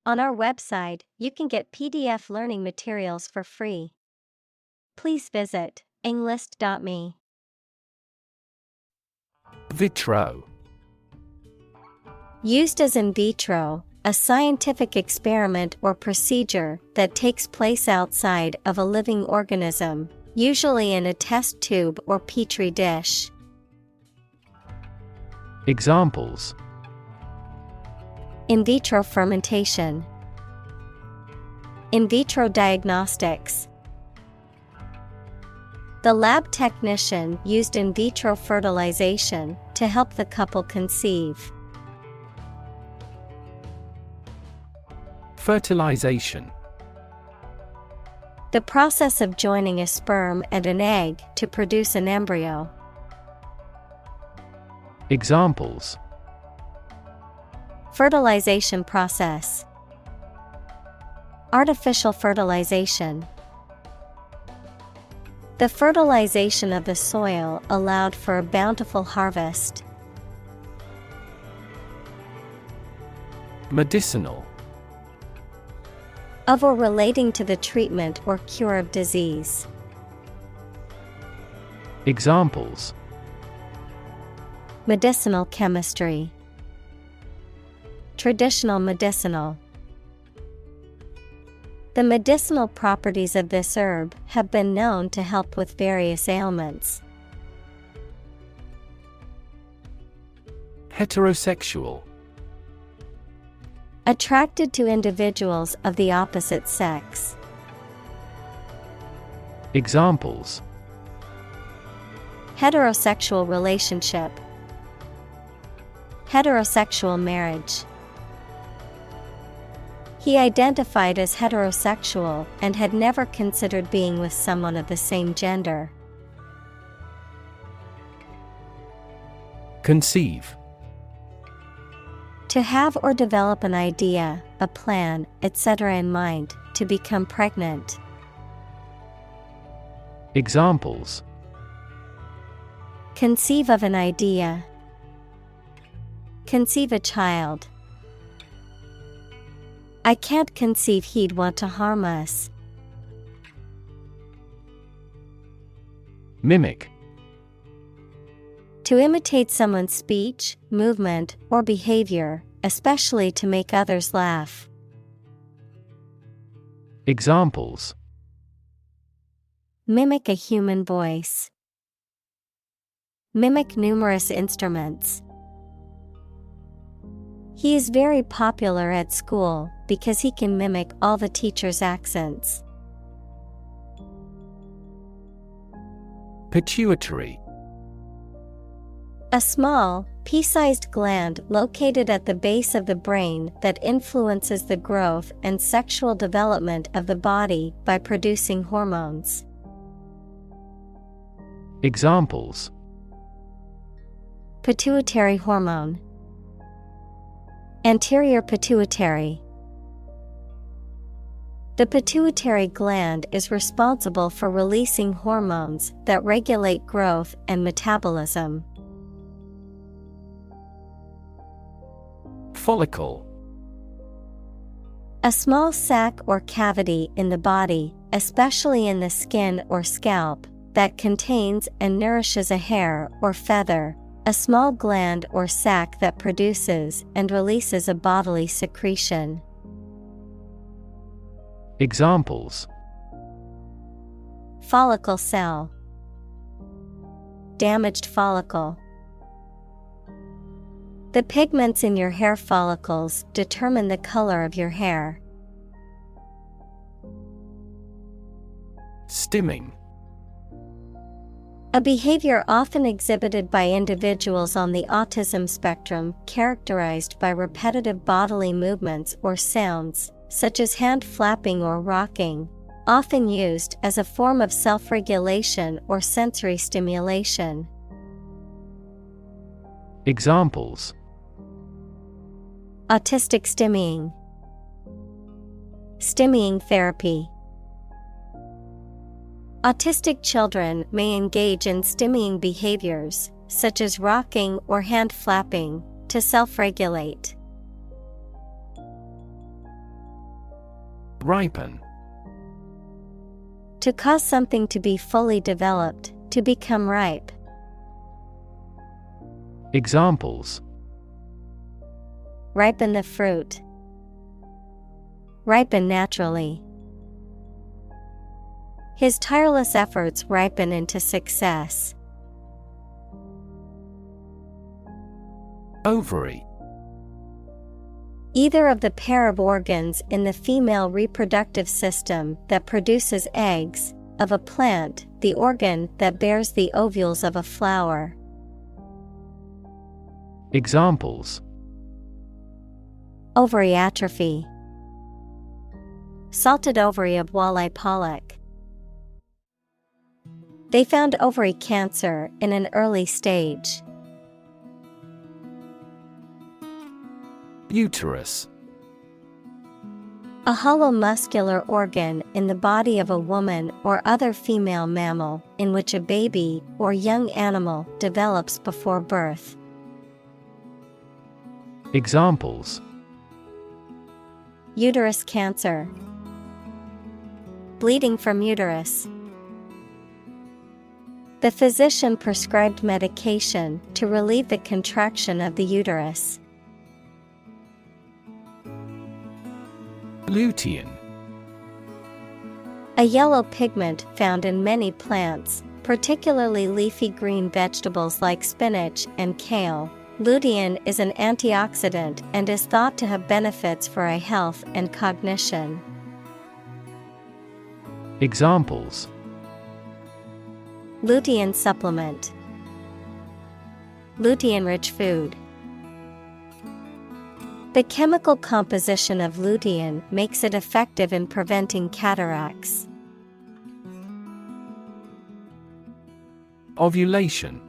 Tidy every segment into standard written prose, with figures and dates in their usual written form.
On our website, you can get PDF learning materials for free. Please visit englist.me. Vitro. Used as in vitro, a scientific experiment or procedure that takes place outside of a living organism, usually in a test tube or petri dish. Examples: In vitro fermentation, in vitro diagnostics. The lab technician used in vitro fertilization to help the couple conceive. Fertilization. The process of joining a sperm and an egg to produce an embryo. Examples: Fertilization process, artificial fertilization. The fertilization of the soil allowed for a bountiful harvest. Medicinal. Of or relating to the treatment or cure of disease. Examples: Medicinal chemistry, traditional medicinal. The medicinal properties of this herb have been known to help with various ailments. Heterosexual. Attracted to individuals of the opposite sex. Examples: Heterosexual relationship, heterosexual marriage. He identified as heterosexual and had never considered being with someone of the same gender. Conceive. To have or develop an idea, a plan, etc. in mind, to become pregnant. Examples: Conceive of an idea. Conceive a child. I can't conceive he'd want to harm us. Mimic. To imitate someone's speech, movement, or behavior, especially to make others laugh. Examples: Mimic a human voice. Mimic numerous instruments. He is very popular at school because he can mimic all the teachers' accents. Pituitary. A small, pea-sized gland located at the base of the brain that influences the growth and sexual development of the body by producing hormones. Examples: Pituitary hormone. Anterior pituitary. The pituitary gland is responsible for releasing hormones that regulate growth and metabolism. Follicle. A small sac or cavity in the body, especially in the skin or scalp, that contains and nourishes a hair or feather, a small gland or sac that produces and releases a bodily secretion. Examples: Follicle cell. Damaged follicle. The pigments in your hair follicles determine the color of your hair. Stimming. A behavior often exhibited by individuals on the autism spectrum characterized by repetitive bodily movements or sounds, such as hand flapping or rocking, often used as a form of self-regulation or sensory stimulation. Examples: Autistic stimming. Stimming therapy. Autistic children may engage in stimming behaviors, such as rocking or hand flapping, to self-regulate. Ripen. To cause something to be fully developed, to become ripe. Examples: Ripen the fruit. Ripen naturally. His tireless efforts ripen into success. Ovary. Either of the pair of organs in the female reproductive system that produces eggs, of a plant, the organ that bears the ovules of a flower. Examples: Ovary atrophy. Salted ovary of walleye pollock. They found ovary cancer in an early stage. Uterus. A hollow muscular organ in the body of a woman or other female mammal in which a baby or young animal develops before birth. Examples: Uterus cancer. Bleeding from uterus. The physician prescribed medication to relieve the contraction of the uterus. Lutein. A yellow pigment found in many plants, particularly leafy green vegetables like spinach and kale. Lutein is an antioxidant and is thought to have benefits for eye health and cognition. Examples: Lutein supplement. Lutein-rich food. The chemical composition of lutein makes it effective in preventing cataracts. Ovulation.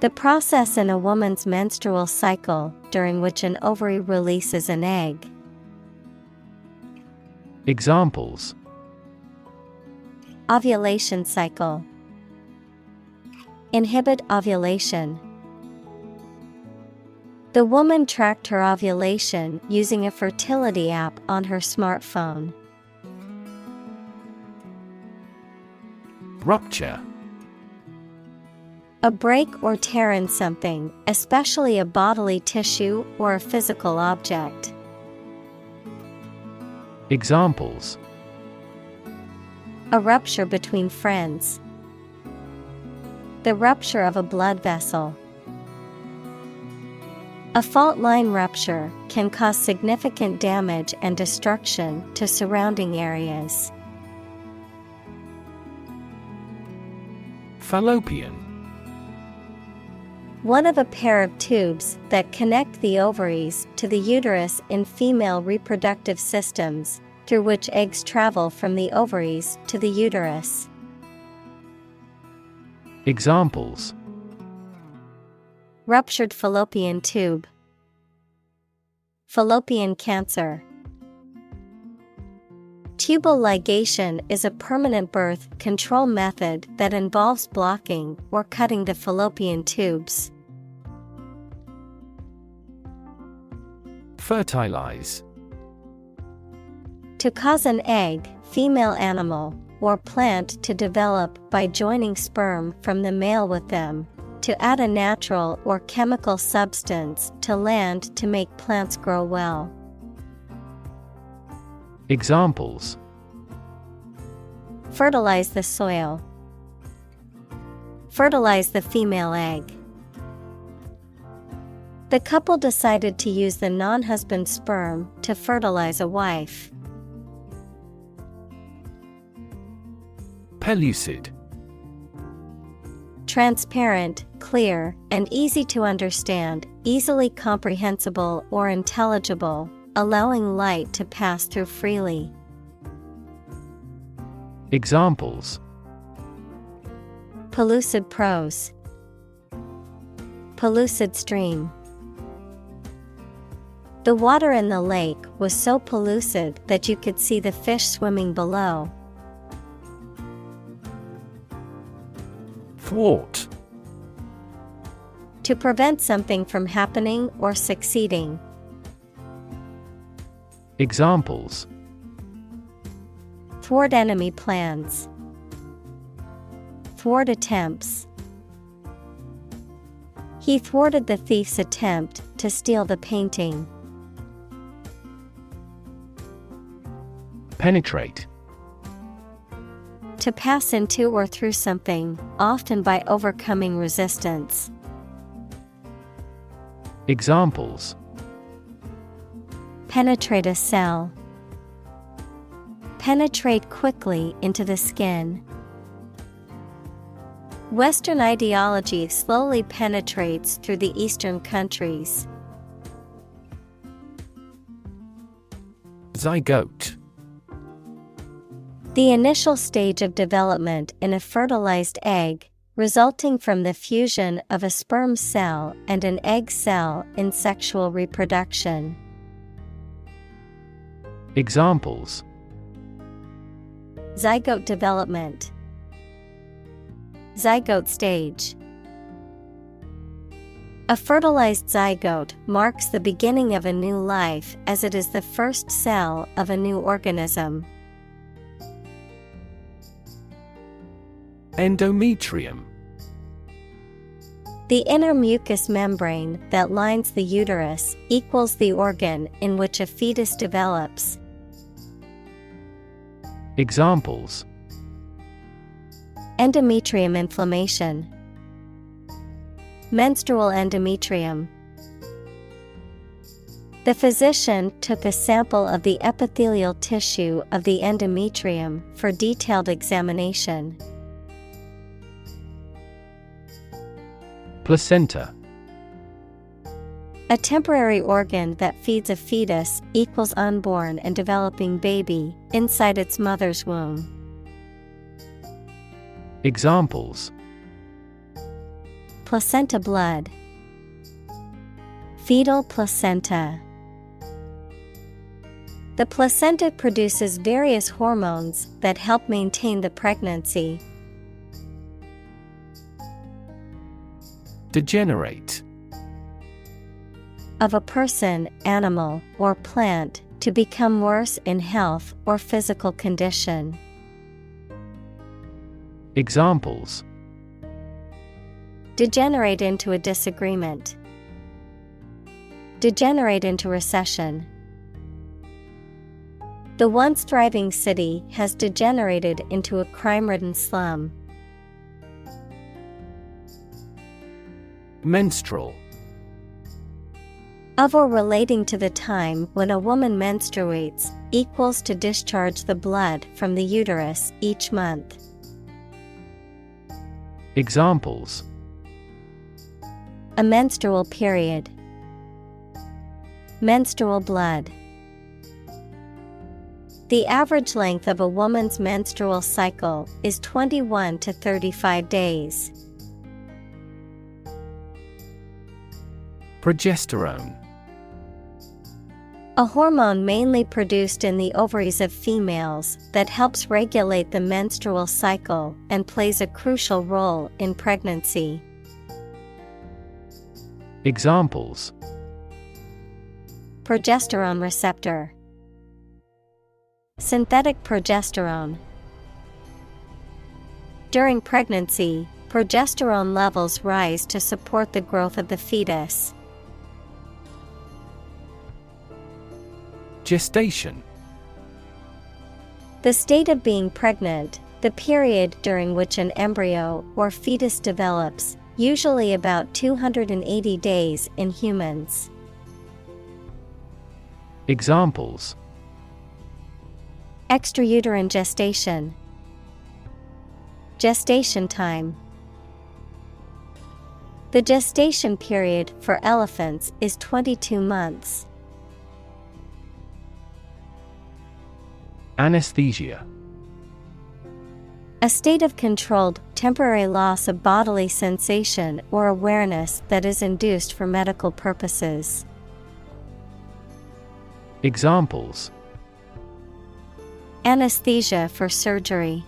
The process in a woman's menstrual cycle during which an ovary releases an egg. Examples: Ovulation cycle. Inhibit ovulation. The woman tracked her ovulation using a fertility app on her smartphone. Rupture. A break or tear in something, especially a bodily tissue or a physical object. Examples: A rupture between friends. The rupture of a blood vessel. A fault line rupture can cause significant damage and destruction to surrounding areas. Fallopian. One of a pair of tubes that connect the ovaries to the uterus in female reproductive systems, through which eggs travel from the ovaries to the uterus. Examples: Ruptured fallopian tube. Fallopian cancer. Tubal ligation is a permanent birth control method that involves blocking or cutting the fallopian tubes. Fertilize. To cause an egg, female animal, or plant to develop by joining sperm from the male with them. To add a natural or chemical substance to land to make plants grow well. Examples: Fertilize the soil. Fertilize the female egg. The couple decided to use the non-husband's sperm to fertilize a wife. Pellucid. Transparent, clear, and easy to understand, easily comprehensible or intelligible, allowing light to pass through freely. Examples: Pellucid prose. Pellucid stream. The water in the lake was so pellucid that you could see the fish swimming below. Thwart. To prevent something from happening or succeeding. Examples: thwart enemy plans, thwart attempts. He thwarted the thief's attempt to steal the painting. Penetrate. To pass into or through something, often by overcoming resistance. Examples: penetrate a cell, penetrate quickly into the skin. Western ideology slowly penetrates through the Eastern countries. Zygote. The initial stage of development in a fertilized egg, resulting from the fusion of a sperm cell and an egg cell in sexual reproduction. Examples: zygote development, zygote stage. A fertilized zygote marks the beginning of a new life as it is the first cell of a new organism. Endometrium. The inner mucous membrane that lines the uterus equals the organ in which a fetus develops. Examples: endometrium inflammation, menstrual endometrium. The physician took a sample of the epithelial tissue of the endometrium for detailed examination. Placenta. A temporary organ that feeds a fetus equals unborn and developing baby inside its mother's womb. Examples: placenta blood, fetal placenta. The placenta produces various hormones that help maintain the pregnancy. Degenerate. Of a person, animal, or plant to become worse in health or physical condition. Examples: degenerate into a disagreement, degenerate into recession. The once thriving city has degenerated into a crime-ridden slum. Menstrual. Of or relating to the time when a woman menstruates, equals to discharge the blood from the uterus each month. Examples: a menstrual period, menstrual blood. The average length of a woman's menstrual cycle is 21 to 35 days. Progesterone. A hormone mainly produced in the ovaries of females that helps regulate the menstrual cycle and plays a crucial role in pregnancy. Examples: progesterone receptor, synthetic progesterone. During pregnancy, progesterone levels rise to support the growth of the fetus. Gestation. The state of being pregnant, the period during which an embryo or fetus develops, usually about 280 days in humans. Examples: extrauterine gestation, gestation time. The gestation period for elephants is 22 months. Anesthesia. A state of controlled, temporary loss of bodily sensation or awareness that is induced for medical purposes. Examples: anesthesia for surgery,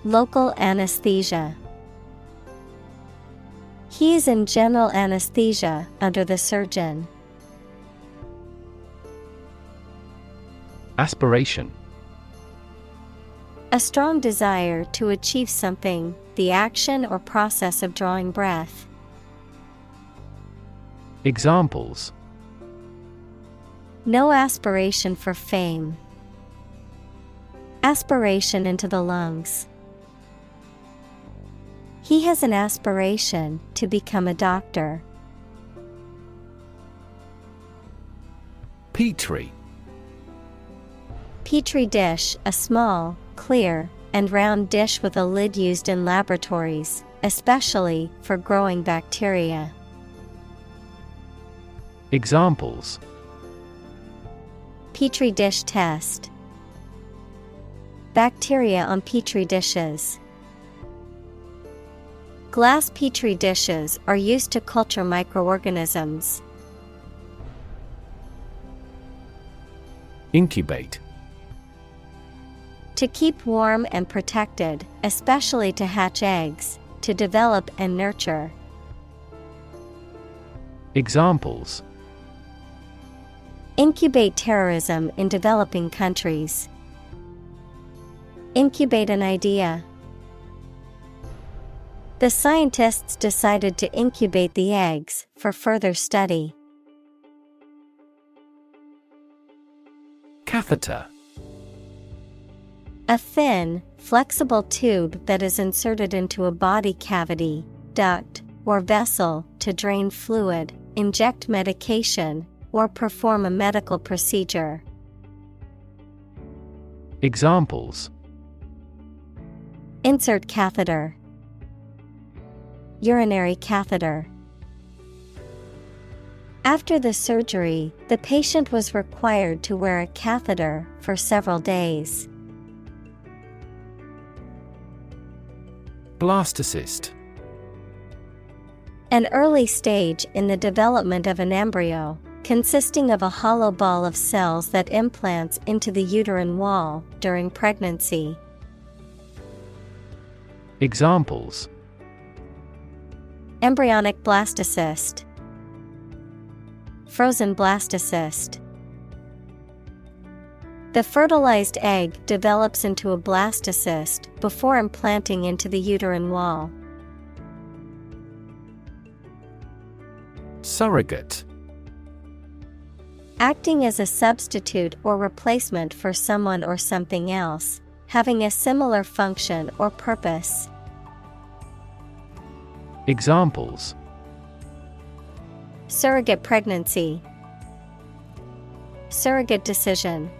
local anesthesia. He is in general anesthesia under the surgeon. Aspiration. A strong desire to achieve something, the action or process of drawing breath. Examples: No aspiration for fame. Aspiration into the lungs. He has an aspiration to become a doctor. Petri. Petri dish, a small, clear, and round dish with a lid used in laboratories, especially for growing bacteria. Examples: Petri dish test. Bacteria on petri dishes. Glass petri dishes are used to culture microorganisms. Incubate. To keep warm and protected, especially to hatch eggs, to develop and nurture. Examples: Incubate terrorism in developing countries. Incubate an idea. The scientists decided to incubate the eggs for further study. Catheter. A thin, flexible tube that is inserted into a body cavity, duct, or vessel to drain fluid, inject medication, or perform a medical procedure. Examples: Insert catheter. Urinary catheter. After the surgery, the patient was required to wear a catheter for several days. Blastocyst. An early stage in the development of an embryo, consisting of a hollow ball of cells that implants into the uterine wall during pregnancy. Examples: Embryonic blastocyst. Frozen blastocyst. The fertilized egg develops into a blastocyst before implanting into the uterine wall. Surrogate. Acting as a substitute or replacement for someone or something else, having a similar function or purpose. Examples: Surrogate pregnancy. Surrogate decision.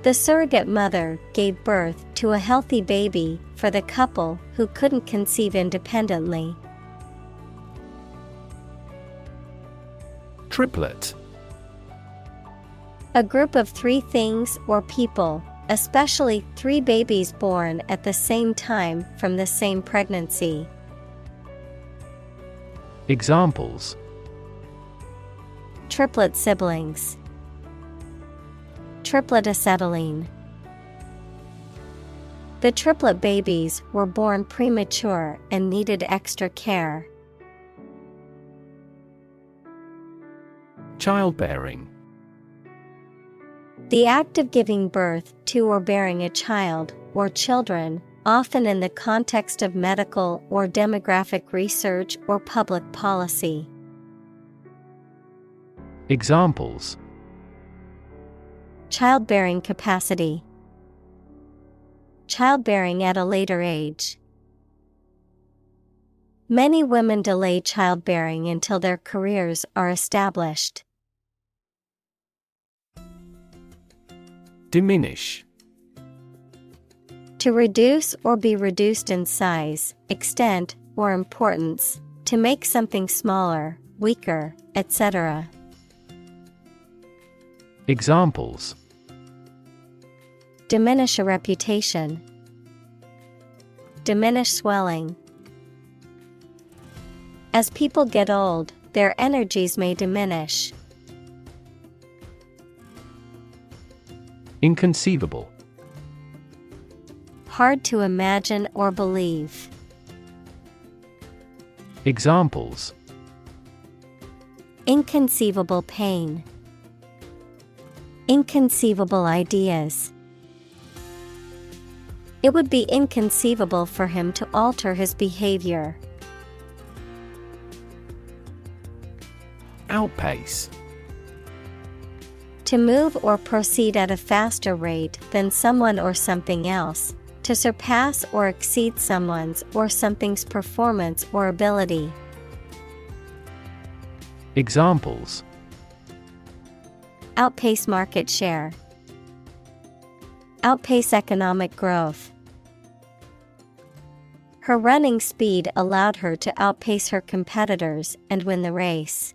The surrogate mother gave birth to a healthy baby for the couple who couldn't conceive independently. Triplet. A group of three things or people, especially three babies born at the same time from the same pregnancy. Examples: Triplet siblings. Triplet acetylene. The triplet babies were born premature and needed extra care. Childbearing. The act of giving birth to or bearing a child or children, often in the context of medical or demographic research or public policy. Examples: Childbearing capacity. Childbearing at a later age. Many women delay childbearing until their careers are established. Diminish. To reduce or be reduced in size, extent, or importance, to make something smaller, weaker, etc. Examples: Diminish a reputation. Diminish swelling. As people get old, their energies may diminish. Inconceivable. Hard to imagine or believe. Examples: Inconceivable pain. Inconceivable ideas. It would be inconceivable for him to alter his behavior. Outpace. To move or proceed at a faster rate than someone or something else. To surpass or exceed someone's or something's performance or ability. Examples: Outpace market share. Outpace economic growth. Her running speed allowed her to outpace her competitors and win the race.